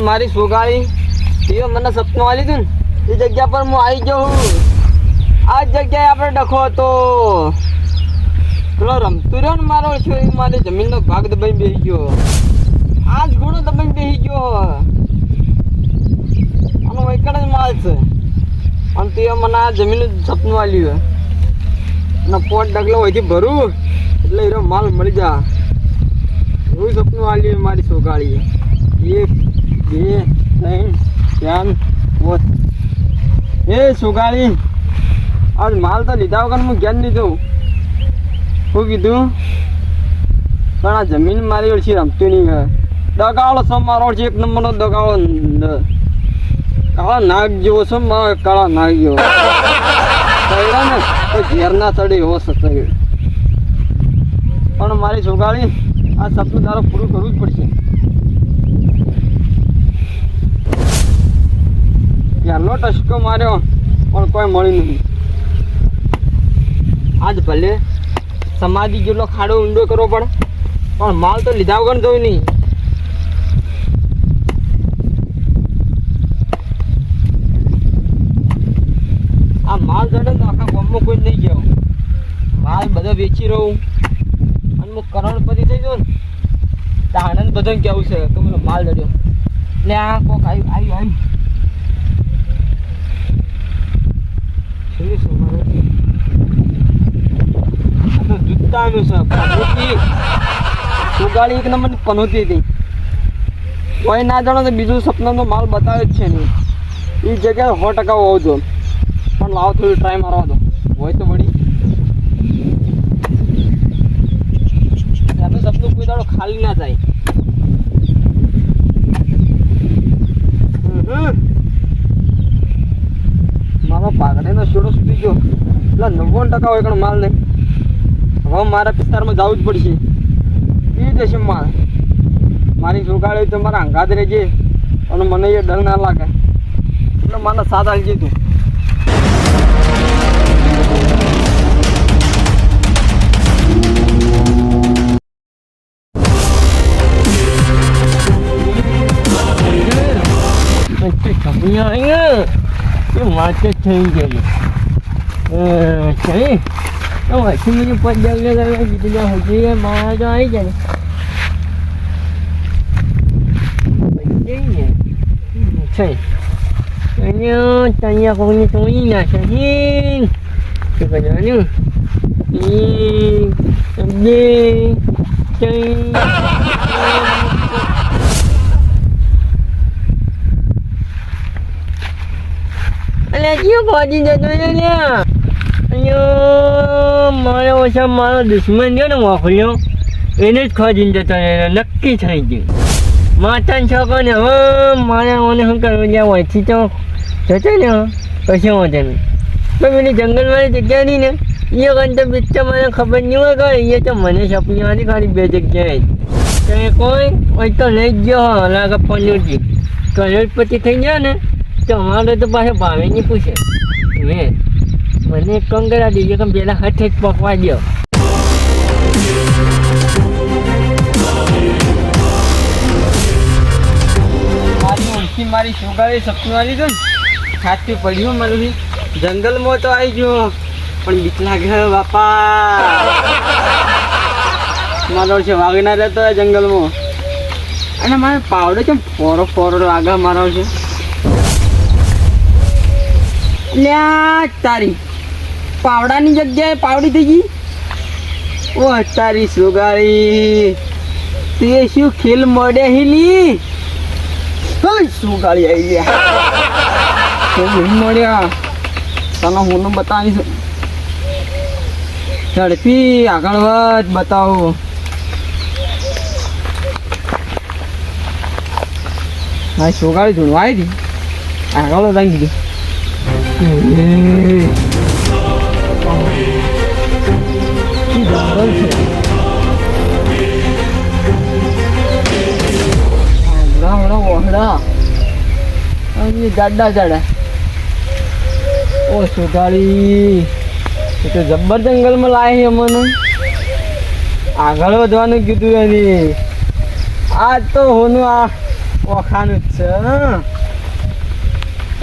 મારી સોગાળી એ મને સપનું આલી હતું ને એ જગ્યા પર હું આવી ગયો હું. આ જગ્યાએ આપણે ડખો હતો પેલો રમતું રહ્યો ને મારો છે એ મારી જમીનનો ભાગ દબાઈ બેસી ગયો. આ જ ઘણો દબાઈ બેસી ગયો. આનો વૈકડ જ માલ છે અને તે મને આ જમીનનું સપનું આલ્યું અને પોટ ડગલો હોયથી ભરું એટલે એનો માલ મળી જા એવું સપનું આલ્યું મારી સોગાળીએ. 1 2 3 4 5 એ સોગાળી આજ માલ તો લીધા વગર હું જ્ઞાન નહીં જઉં. શું કીધું પણ આ જમીન મારી ઓછી રમતું નહીં. દગાવડો છો મારો છે એક નંબરનો દગાવડો. કાળા નાગ જેવો છો મારો કાળા નાગ જેવો ચડ્યા ને તો ઘેર ના ચડે એવો સત્ય. પણ મારી સોગાળી આ સપનું તારો પૂરું કરવું જ પડશે. પહેલો ટસકો માર્યો પણ કોઈ મળી નહીં. આજ ભલે સમાધિ જેટલો ખાડો ઊંડો કરવો પડે પણ માલ તો લીધા વગર જવું નહીં. આ માલ ચડે તો આખા ગામમાં કોઈ નહીં ગયો. માલ બધો વેચી રહું અને હું કરોડપતિ થઈ જાઉં ને તો આનંદ બધાને કેવું છે તો મને માલ ચડ્યો એટલે આ કોક આવ્યું જૂતાનું છે પનોતી. સુગાડી એક નંબરની પનોતી હતી. કોઈ ના જાણો તો બીજું સપનાનો માલ બતાવે જ છે નહીં. એ જગ્યાએ 100% હોવો જોઈએ પણ લાવો થોડી ટ્રાય મારવા દો હોય તો વળી. એનું સપનું કોઈ દાડો ખાલી ના થાય. મારો પાઘડીનો શોડો સુધી ગયો એટલે 99% હોય પણ માલ નહીં. હવે મારા વિસ્તારમાં જવું જ પડશે. એ જશે માલ. મારી સોગાળી તો મારા અંગાત રહેજે અને મને એ ડર ના લાગે એટલે મને સાથ આવી તું. માર્કેટ થઈ ગયેલી ચલી પછી મને પદ હજી મારા તો આવી જાય અહીંયા કોઈને તોડી નાખે શું કરવાનું. અલે કયો ખોજી જતો અહીંયા મારે ઓછા મારો દુશ્મન છે ને વાપર્યો એને જ ખોજીને જતો નક્કી થઈ ગયું. માતાને છોકરો ને હવે મારે મને શું કરવું જ્યાં હોયથી તો જતો ને કશું વાંધો નહીં. પણ પેલી જંગલવાળી જગ્યા નહીં ને એ કંઈ તો મને ખબર નહીં હોય કે એ તો મને સપનીમાંથી ખાલી 2 જગ્યાએ જ કોઈ હોય તો લઈ જ ગયો લાગે પનોતી કરોડપતિ થઈ ગયા ને તો અમારે તો પાછો ભાવે નહીં પૂછે. મને એક કામ કરા દીજો કે પેલા હાથે જ પકવા દો. મારી ઊંચી મારી સોગાળી સપનું આવી ગયું ને ખાતી પડ્યું મારું. જંગલમાં તો આવી ગયો પણ બીક લાગે બાપા. મારો છે વાગના રહેતો હોય જંગલમાં અને મારે પાવડો કેમ ફોરો લાગે મારો છે. લ્યા તારી પાવડાની જગ્યાએ પાવડી થઈ ગઈ. ઓ તારી સોગાળી તે શું ખેલ મળે હિલી. સોગાળી આવી ગયા મળ્યા તને હું બતાવીશ. ઝડપી આગળ વધ બતાવો. મારી સોગાળી ધૂળવા આવી હતી આગળ વધાવી દીધું. જાડા જાડા ઓ સોગાળી એ તો જબ્બર જંગલમાં લાવી અમને આગળ વધવાનું કીધું એની. આજ તો હોનું આ ઓખાનું જ છે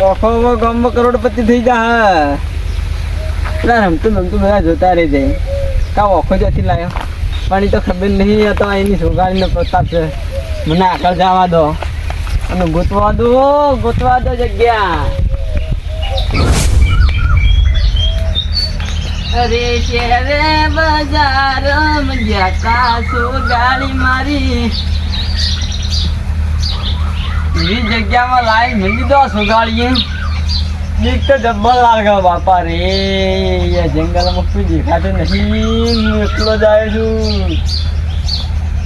ઓખોમાં ગામમાં કરોડપતિ થઈ જા પેલા રમતું બધા જોતા રહી જાય કા ઓખો જ્યાંથી લાવ્યો પણ એ તો ખબર નહીં તો એની સોગાડીનો પ્રતાપ છે મને આગળ જવા દો અને ગોતવા દો જગ્યા અરે શેરે બજાર મજા સોગાડી મારી એવી જગ્યામાં લાઈન મિલી દો સોગાડીએ બીક તો જબ્બર લાગે બાપા રે એ જંગલમાં કોઈ દેખાતું નથી હું એકલો જાય છું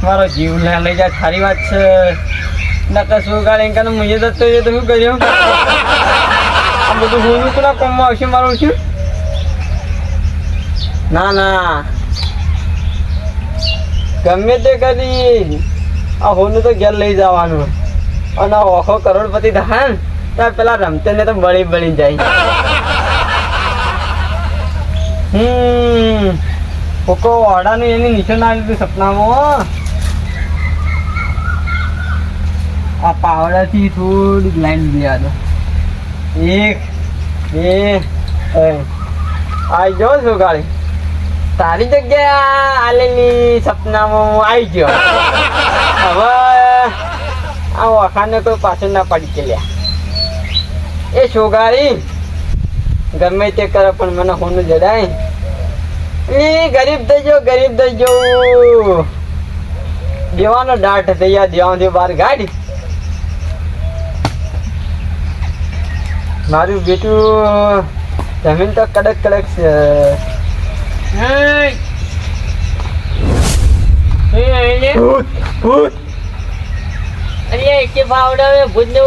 મારો જીવ ના લઈ જાય સારી વાત છે નકર સોગાડી કાને મુજે તો શું કર્યું આ બધું હું પેલા કામમાં આવશે મારું છું ના ગમે તે કરી આ હોનું તો ઘેર લઈ જવાનું અને ઓખો કરોડપતિ થાય ને ત્યાં પેલા રમતે ને તો બળી જાય કોકો ઓડાનું એની નિશાન આવ્યું હતું સપનામાં આ પાવડાથી થોડીક લાઈન ગયા દો 1 2 આવી જાઓ છો ગાડી તારી જગ્યા આલેલી સપનામાં આવી ગયો હવે આ વખાને કોઈ પાછળ ના પડી કે લ્યા એ છોગારી ગમે તે કરે પણ મને હોનું જડાય એ ગરીબ થઈ ગયો દેવાનો દાટ થયા દેવાથી બહાર ગાડી મારું બેટું જમીન તો કડક છે ભૂત અરે કે ભાવડા ભૂત ને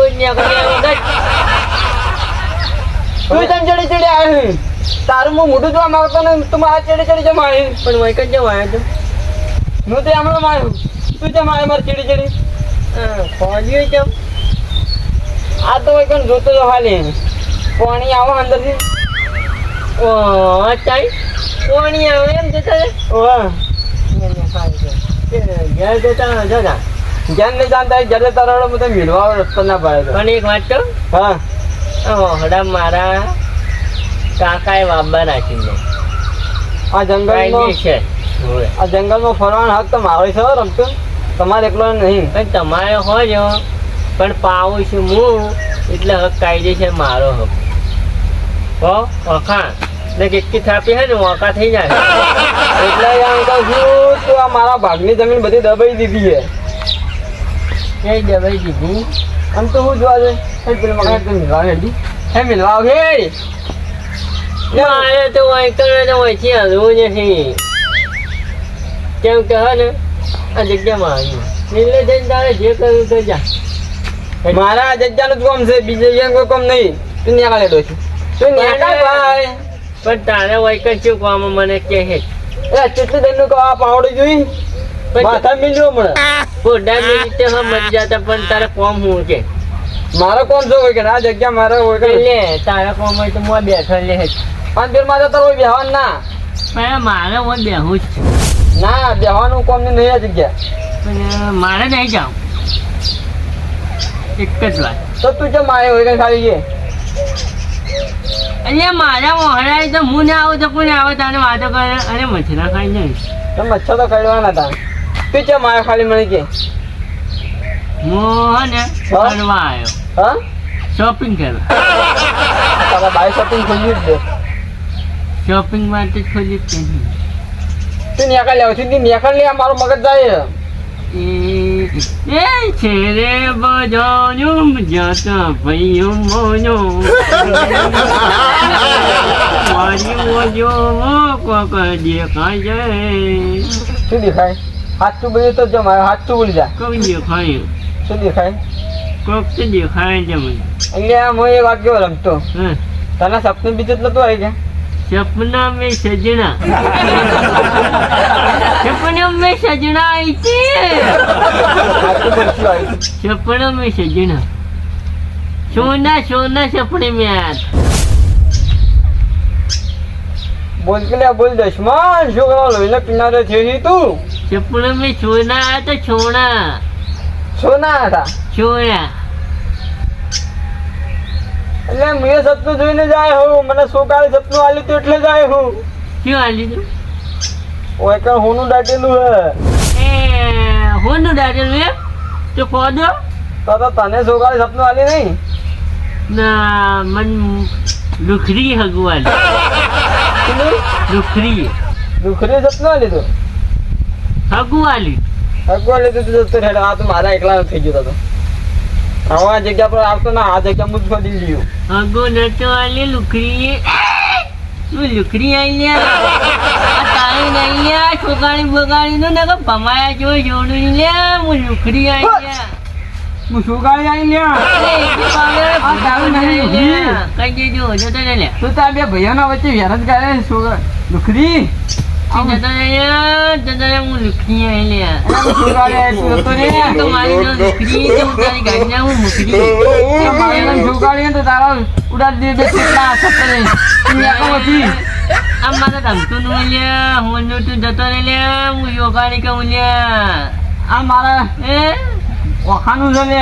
તું ચડી આવ્યું તારું હું મોઢું જોવા માંગતો ને તું મારા ચડી જમ આવ્યું પણ વૈકન જમ આવ્યો તું હું તો હમણાં માર્યું તું જમ આવ્યો મારે ચડી પહોંચ્યું કેમ આ તો વૈકન જોતો જો હાલી પાણી આવો અંદરથી પાણી આવે એમ જતા ઘેર જતા જતા જ્ઞાન નહીં જાણતા જયારે તારો બધા મેળવા રસ્તો ના પડે પણ એક વાત કહું હા હડા મારા કાકાએ વાબા નાખી દે આ જંગલમાં છે આ જંગલમાં ફરવાનો હક તો મારો છે રમતો તમારે એકલો નહીં પણ તમારે હોય પણ પાવું છું હું એટલે હક કાયદેસર મારો હક હો વખા ને કેટલી થાપી હે ને વખા થઈ જાય એટલે એમ કહું છું તું આ મારા ભાગની જમીન બધી દબાઈ દીધી છે કઈ દબાઈ દીધી આમ તો હું જોવા જઈ મિલવા મારે તો વહીથી હલવું નથી કેમ કે હે ને આ જગ્યામાં આવ્યું એટલે જઈને તારે જે કરવું તો જા મારા આ જગ્યાનું જ કામ છે બીજે જગ્યા કોઈ કામ નહીં તું નીકળેલો છે તું નીકળ ભાઈ પણ તારે વહીકર શું કામ મને કહે છે કેટલી દરનું કહો આ પાવડું જોઈ માથા મિલ્યો મને પોડા મિનિટે મરી જતા પણ તારે કોમ હું છે મારો કોમ જો હોય કે આ જગ્યા મારે હોય કે લે તારા કોમ હોય તો હું બેઠો લે પણ ફેર મારે તારો બેહવાનું ના પણ મારે હું બેહું જ ના બેહવાનું કોમ નહીં આ જગ્યા પણ મારે નહીં જાઉં એક જ વાત તો તું જો મારે હોય કે ખાલી છે અરે મારા મોહરાય તો હું ના આવું તો કોને આવે તારે વાતો કરે અરે મચ્છરા ખાઈ નહીં તો મચ્છર તો કાઢવાના હતા તું છે મારે ખાલી મને કે હું ને ફરવા આવ્યો હા શોપિંગ કરવા તારા બાય શોપિંગ ખોલી જ દે શોપિંગ માટે ખોલી જ નહીં તું નેકળ લેવ છું નેકળ લે મારો મગજ જાય એ છે રે બજાનું જતા ભાઈઓ મોનો મારી મોજો કોક દેખાય જાય શું દેખાય હાથ તું બોલ્યો તો જમ હાથ તું બોલી જા કોઈ દેખાય શું દેખાય કોક તો દેખાય છે મને અહીંયા હું એક વાક્ય રમતો તને સપનું બીજું જ નતું આવી ગયા सपना में सजना सपना में सजना आई थी सपना में सजना सोना सोना सपने में आया बोल के लिया बोल दशमान छोकरा लोहीना किनारे थे ही तू सपने में सोना आया तो छोना સોના હતા સોના એટલે મેં સપનું જોઈને જાય હું મને સોકાળી સપનું આલ્યું તું એટલે જાય હું શું આલી તું ઓય કે હોનું દાટેલું હે હોનું દાટેલું એમ તો કોદો તો તને સોકાળી સપનું આલી નહીં ના મન લુખરી હગવાલ લુખરી સપનું આલી તું હગવાલી અગવાલી તું જતો રે આ તો મારા એકલા થઈ ગયો તો હવે આ જગ્યા પર આવતો ના આ જગ્યા મુજ બદલી ગયું હગો નતો આલી લુખરી તું લુખરી આલ્યા તારી નહીં લ્યા છોકરાની બગાડી નો ને ભમાયા જો જોડું લ્યા હું લુખરી આલ્યા હું સોકાળી આઈ લ્યા કઈ દેજો જતો રે લે તું તાર બે ભાઈઓના વચ્ચે વેરજ ગાય સોકા લુખરી જતો રે હું લુખરી આલ્યા સોકાળી આઈ તું જતો રે તો મારી જો લુખરી તો તારી ગાડીના હું મુકરી મારી નામ સોકાળી તો તારા ઉડાડી દે કેટલા સત્તરે તું આ મારા રમતું નું લ્યા હું તું જતો રે લ્યા હું યોગાડી કહું લ્યા આ મારા ઓખાનું છે લે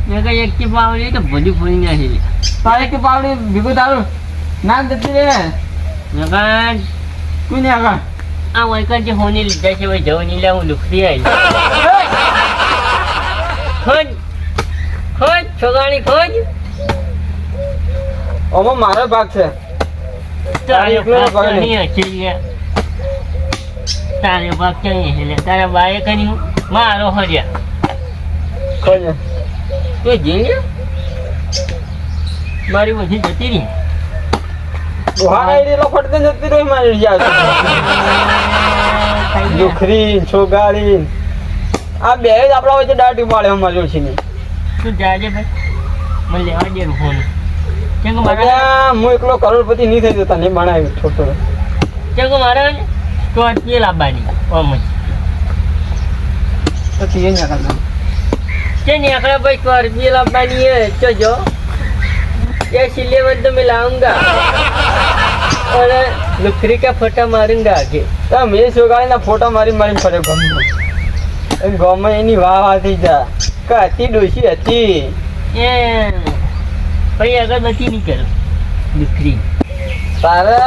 મેં કઈ એક की પાવડી તો બધી ફૂલી નાખી તારે કે પાવડી ભીગું તારું નાક જતી રે મેં કાંઈ તું ને આગળ આ વૈકર જે હોની લીધા છે ભાઈ જવાની લે હું લુખરી આવી ખોજ ખોજ છોકરાની ખોજ ઓમાં મારો ભાગ છે તારો ભાગ નહીં હશે લ્યા તારો ભાગ ક્યાં છે લે તારા બાએ કરી મારો હર્યા કોને તું જીને મારી બધી જતી રહી દોહા આઈ લો ફટકે જતી રહી મારી યાર લુખરી છોગાડી આ બે જ આપણા વચ્ચે દાટી પાડે અમારી છે ને તું જાજે ભાઈ મને લેવા દે ફોન કેમ કે મારા હું એકલો કરોડપતિ નહીં થઈ જતા ને બનાવ્યું છોટો કેમ કે મારા તો આટલી લાવવાની ઓમ તો તીએ ના કરતા કે નહીં આખરા ભાઈ તો અરબી લાવવાની है तो जो ये सिलेवन तो मैं लाऊंगा और लुखरी का फोटा मारूंगा आगे તો મેં સોગાળીના ફોટા મારી ફરે ગામમાં ગામમાં એની વાહ થઈ જા કે હતી ડોશી હતી એ ભાઈ અગરબત્તી નહીં કરો લુખરી તારે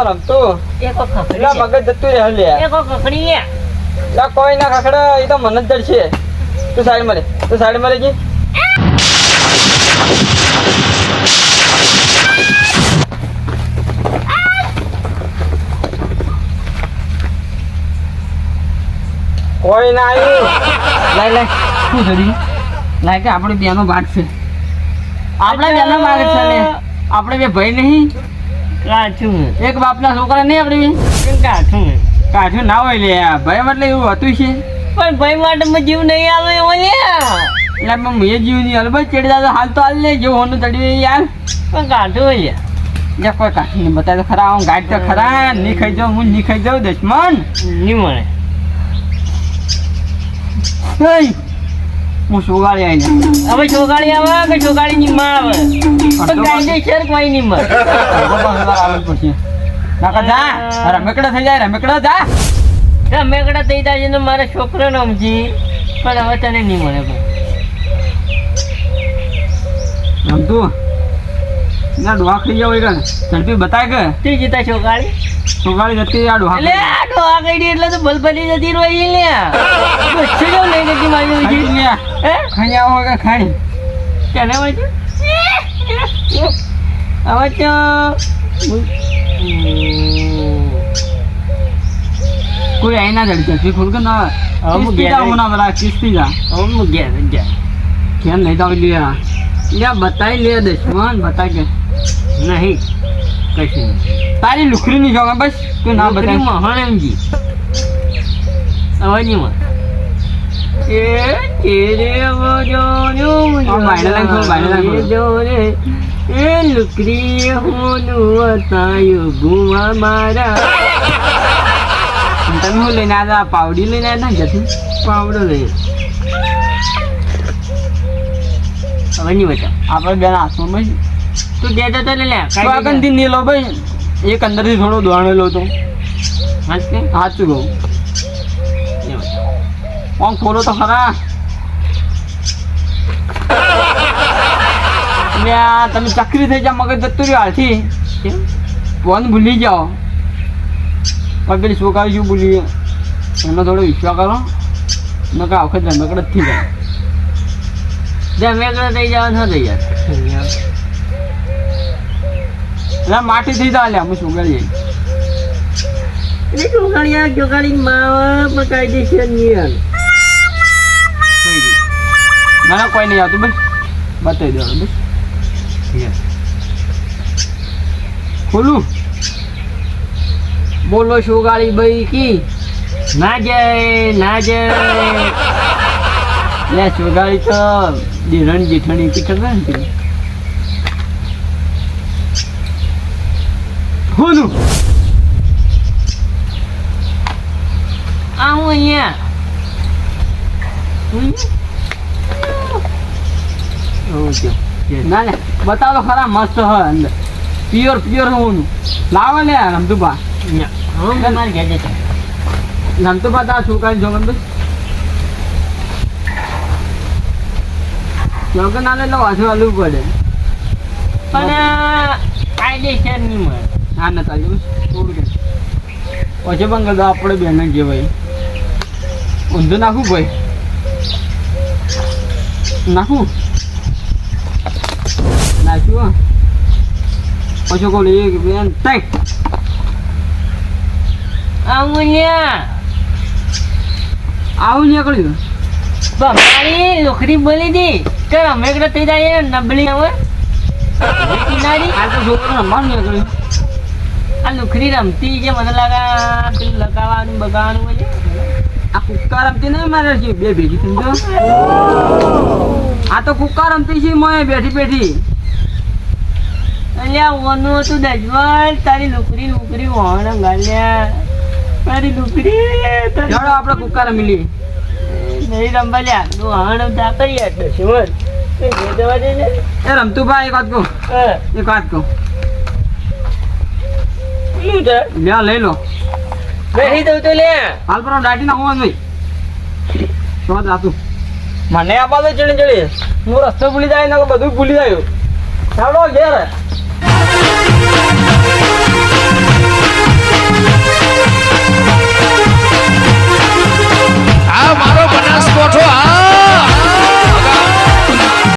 રમતો એકો ખખડી એટલા મગજ જતું રહે લે એકો ખખડી એટલે કોઈ ના ખખડે એ તો મને જ જડશે તું સાઈડ મારે જી કોઈ ના આવ્યું લાય શું થયું લાય કે આપણે બેનો ભાગ છે આપણે બેનો ભાગ છે લે આપણે બે ભાઈ નહીં કાઠું એક બાપના છોકરા નહીં આપણે બે કાઠું ના હોય લે ભાઈ એટલે એવું હતું છે પણ ભાઈ માટે જીવ નહીં આવે એવો લ્યા એટલે મેં જીવ નહીં હાલ ભાઈ ચડી દાદા હાલ તો હાલ લે જો હોનું ચડ્યું યાર પણ કાઠું હોય લે કોઈ કાઠું નહીં બતાવે તો ખરા હું ગાડી તો ખરા નહીં ખાઈ જાઉં હું નહીં ખાઈ જાઉં દશમન નહીં મળે હું સોગાળી આવીને હવે છોકરી આવે કે છોકરી ની માં આવે પણ કાયદેસર કોઈ નહીં મળે પછી નાકા જા રમેકડા થઈ જાય રમેકડા જા રમેકડા થઈ જાય છે ને મારા છોકરો નો સમજી પણ હવે તને નહીં મળે રમતું ના ડોહા ખાઈ જાવ કે ઝડપી બતાય કે તું જીતા છોકરી સોગાળી જતી આ ડોહા એટલે આ ડોહા કઈ એટલે તો ભલભલી જતી રહી લે બચ્ચે જો નહીં જતી મારી હે ખાઈ આવો કે ખાઈ કેને હોય હવે તો કોઈ આઈ ના જડશે તું ખોલ કે ના કિસ્તી જા હોના બરા કિસ્તી જા હું ગયા કેમ નહીં જાવ લે લે બતાઈ લે દશમન બતાઈ કે નહીં કશું તારી લુખરી ની જોગા બસ તું ના બતાઈ મહાણ એમજી અવાજ માં એ તેરે વજોનો જોરે એ લુકરી હોનું અતાયો ગુમા મારા તમે હું લઈને આવ્યા પાવડી લઈને આવ્યા ને જતી પાવડો લઈ હવે નહીં બતા આપણે બેન હાથમાં ભાઈ તું દેતો તો લે આગળથી નહીં લો ભાઈ એક અંદરથી થોડો દોણેલો તો સાચું કહું આમ ખોલો તો ખરા અલ્યા તમે ચકરી થઈ જા મગજ જતું રહ્યું હાલથી કેમ? ફોન ભૂલી જાઓ પણ પેલી છોકરી શું ભૂલી એનો થોડો વિશ્વાસ કરો નકા વખત રમકડ જ થઈ જાય જ્યાં વેગળા થઈ જવાનું હતું યાર એટલે માટી થઈ જાય અલ્યા અમે શું કરીએ એટલે ચોકાડી માવા પણ કાયદેસર નહીં ના ના કોઈ નહીં આવતું બસ બતાવી દેવાનું બસ ખોલું બોલો શું ગાડી ભાઈ કી ના જાય લે છોગાડી તો દેરણ જેઠાણી કી ખબર ને પેલી ખોલું આ હું અહીંયા ઓકે ના લે બતાવો ખરા મસ્ત હ અંદર પ્યોર હોવાનું લાવો લે રમતુભા હું તમારી ઘેર જશે રમતુભા તાર છોકરાની જોગન બસ જોગન ના લે વાંચો હાલવું પડે પણ કાયદેસર નહીં મળે હા ના તારી બસ થોડું કે પછી પણ કદા આપણે બેન જે ભાઈ ઊંધું નાખું ભાઈ નાખું નાખ્યું પછી કોલ એક બેન ટેક આવું અહીંયા આવું નીકળ્યું મારી લોખરી બોલી દી કે અમે એકડે થઈ જાય નબળી આવે કિનારી આ તો છોકરો રમવાનું નીકળ્યું આ લોખરી રમતી છે મને લાગે પેલું લગાવવાનું બગાવવાનું હોય છે આ કુક્કા રમતી નહીં મારે છે બે ભેગી સમજો આ તો કુક્કા રમતી છે મોય બેઠી અલ્યા ઓનું હતું દજવાલ તારી લુકરી વહણ ગાલ્યા તારી લુકરી ચાલો આપણે કુક્કા રમી લઈએ નહીં રમવા લ્યા તું વહણ તા કરી દશમન જવા દે ને એ રમતુભા એક વાત કહું શું છે લે લઈ લો બેસી દઉં તો લે હાલ પર દાટી ના હોવાનું નહીં શું રાતું મને આ બાજુ ચડી હું રસ્તો ભૂલી જાય ને બધું ભૂલી જાય ચાલો ઘેર આ મારો બનાસકોઠો આ